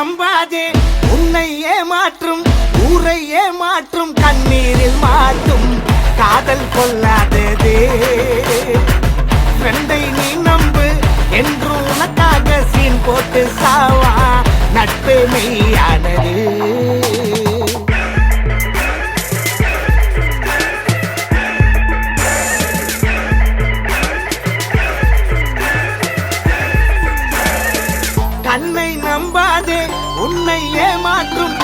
நம்பாதே உன்னை ஏமாற்றும் ஊரை ஏமாற்றும் கண்ணீரில் மாட்டும் காதல் கொள்ளாததே ஃப்ரெண்டை நீ நம்பு என்று உனக்காக சீன் போட்டு சாவா நட்பு மெய்யானது கண்ணை நம்பாதே உன்னை ஏமாற்றும்